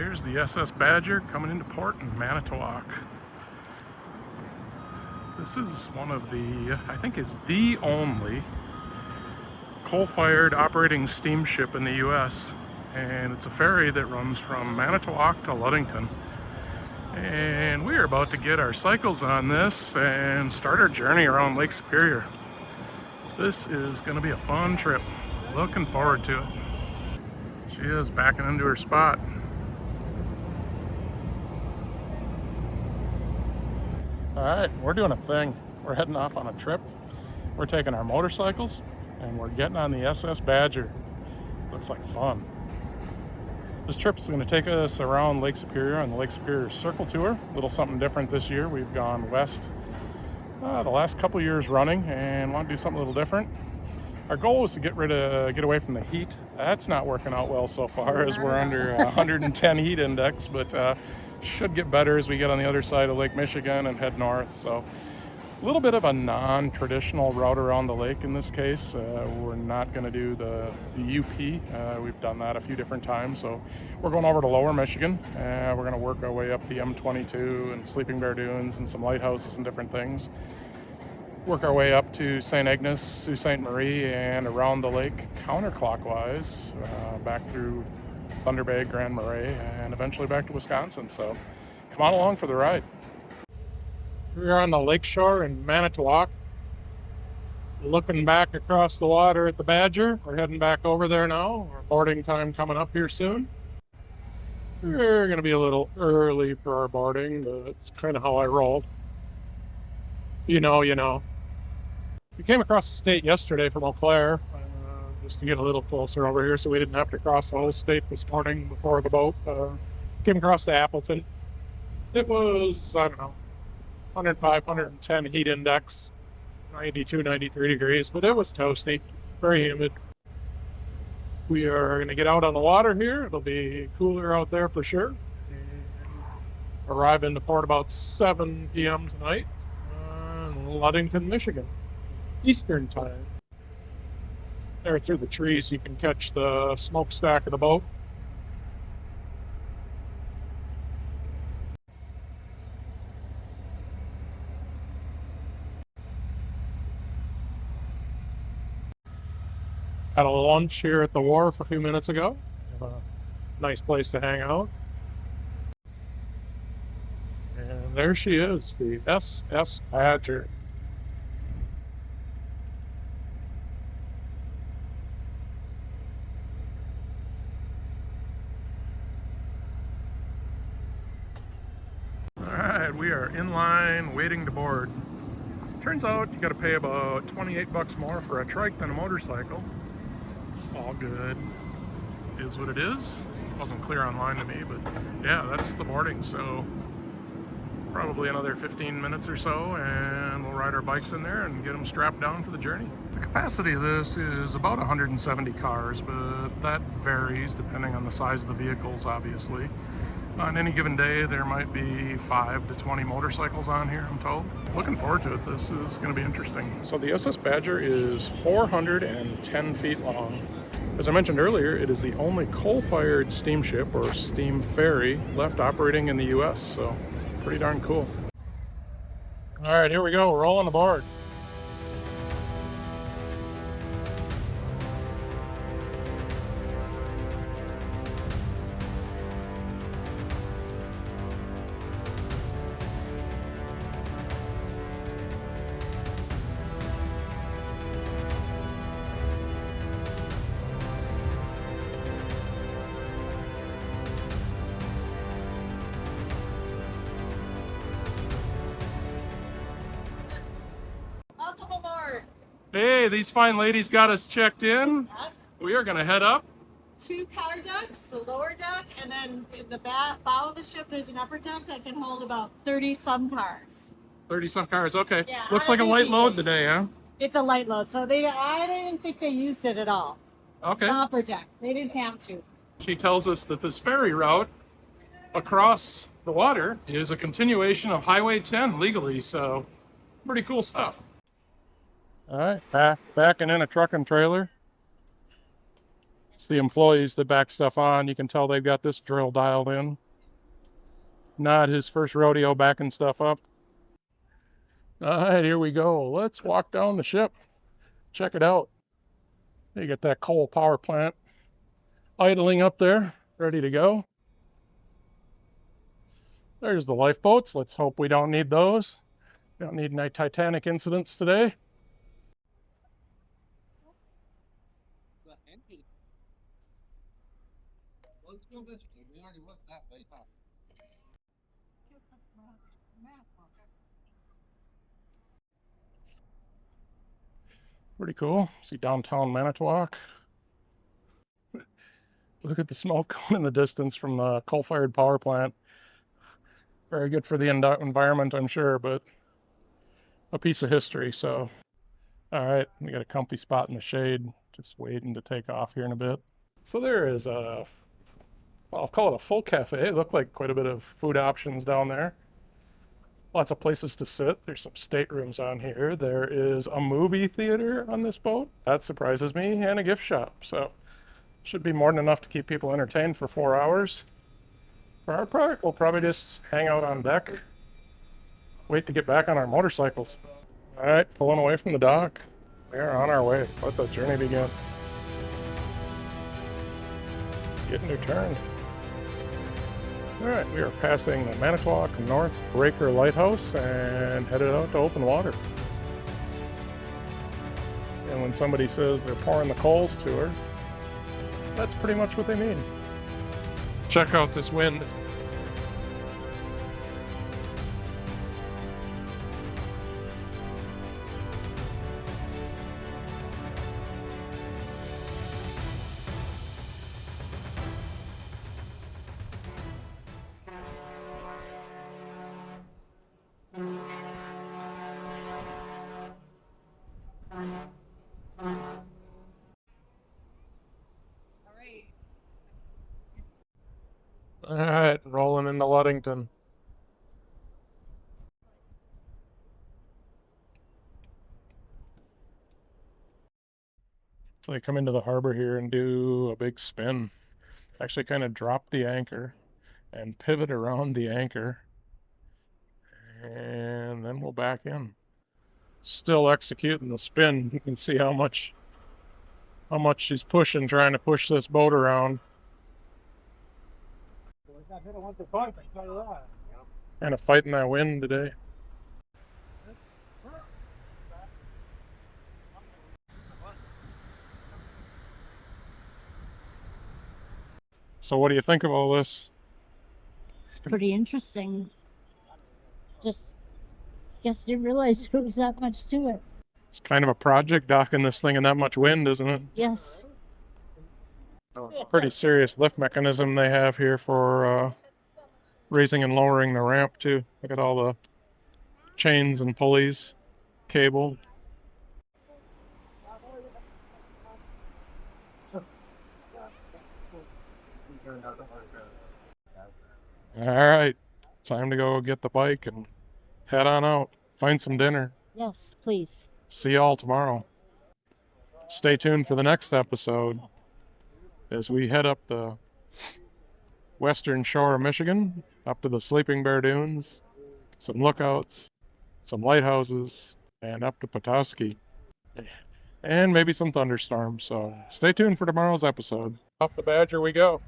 here's the SS Badger coming into port in Manitowoc. This is one of the, I think is the only coal-fired operating steamship in the US, and it's a ferry that runs from Manitowoc to Ludington. And we are about to get our cycles on this and start our journey around Lake Superior. This is going to be a fun trip. Looking forward to it. She is backing into her spot. Alright, we're doing a thing. We're heading off on a trip. We're taking our motorcycles and we're getting on the SS Badger. Looks like fun. This trip is going to take us around Lake Superior on the Lake Superior Circle Tour. A little something different this year. We've gone west the last couple years running and want to do something a little different. Our goal was to get away from the heat. That's not working out well so far, as we're under 110 heat index, but should get better as we get on the other side of Lake Michigan and head north. So a little bit of a non-traditional route around the lake in this case. We're not going to do the UP. We've done that a few different times. So we're going over to Lower Michigan. We're going to work our way up the M22 and Sleeping Bear Dunes and some lighthouses and different things. Work our way up to St. Agnes, Sault Ste. Marie, and around the lake counterclockwise, back through Thunder Bay, Grand Marais, and eventually back to Wisconsin. So come on along for the ride. We're on the lakeshore in Manitowoc, looking back across the water at the Badger. We're heading back over there now. Our boarding time coming up here soon. We're going to be a little early for our boarding, but it's kind of how I roll. You know. We came across the state yesterday from Eau Claire, just to get a little closer over here, so we didn't have to cross the whole state this morning before the boat. Came across the Appleton. It was, I don't know, 105, 110 heat index, 92, 93 degrees, but it was toasty, very humid. We are going to get out on the water here. It'll be cooler out there for sure. And arrive into port about 7 p.m. tonight in Ludington, Michigan, Eastern time. There through the trees, you can catch the smokestack of the boat. Had a lunch here at the wharf a few minutes ago. Have a nice place to hang out. And there she is, the SS Badger. Alright, we are in line waiting to board. Turns out you gotta pay about 28 bucks more for a trike than a motorcycle. All good. Is what it is. Wasn't clear online to me, but yeah, that's the boarding. So probably another 15 minutes or so and we'll ride our bikes in there and get them strapped down for the journey. The capacity of this is about 170 cars, but that varies depending on the size of the vehicles, obviously. On any given day, there might be 5 to 20 motorcycles on here, I'm told. Looking forward to it. This is going to be interesting. So the SS Badger is 410 feet long. As I mentioned earlier, it is the only coal-fired steamship or steam ferry left operating in the US, so pretty darn cool. All right, here we go. We're rolling aboard. Hey, these fine ladies got us checked in. We are going to head up. 2 car decks, the lower deck, and then in the bow of the ship, there's an upper deck that can hold about 30-some cars. 30-some cars, okay. Yeah, looks like a light load today, huh? It's a light load, so I didn't think they used it at all. Okay. The upper deck, they didn't have to. She tells us that this ferry route across the water is a continuation of Highway 10 legally, so pretty cool stuff. All right, backing in a truck and trailer. It's the employees that back stuff on. You can tell they've got this drill dialed in. Not his first rodeo backing stuff up. All right, here we go. Let's walk down the ship. Check it out. You get that coal power plant idling up there, ready to go. There's the lifeboats. Let's hope we don't need those. Don't need any Titanic incidents today. Pretty cool. See downtown Manitowoc. Look at the smoke coming in the distance from the coal-fired power plant. Very good for the environment, I'm sure, but a piece of history, so. All right, we got a comfy spot in the shade, just waiting to take off here in a bit. So there is a, well, I'll call it a full cafe. It looked like quite a bit of food options down there. Lots of places to sit. There's some staterooms on here. There is a movie theater on this boat. That surprises me, and a gift shop, so should be more than enough to keep people entertained for 4 hours. For our part, we'll probably just hang out on deck, wait to get back on our motorcycles. All right, pulling away from the dock. We are on our way. Let the journey begin. Getting your turn. All right, we are passing the Manitowoc North Breaker Lighthouse and headed out to open water. And when somebody says they're pouring the coals to her, that's pretty much what they mean. Check out this wind. All right, rolling into Ludington. So they come into the harbor here and do a big spin. Actually kind of drop the anchor and pivot around the anchor. And then we'll back in. Still executing the spin. You can see how much she's pushing, trying to push this boat around. Kind of fighting that wind today. So what do you think of all this? It's pretty interesting. Just guess didn't realize there was that much to it. It's kind of a project docking this thing in that much wind, isn't it? Yes. A pretty serious lift mechanism they have here for raising and lowering the ramp too. Look at all the chains and pulleys, cable. All right, time to go get the bike and head on out. Find some dinner. Yes, please. See y'all tomorrow. Stay tuned for the next episode as we head up the western shore of Michigan, up to the Sleeping Bear Dunes, some lookouts, some lighthouses, and up to Petoskey. And maybe some thunderstorms, so stay tuned for tomorrow's episode. Off the Badger we go.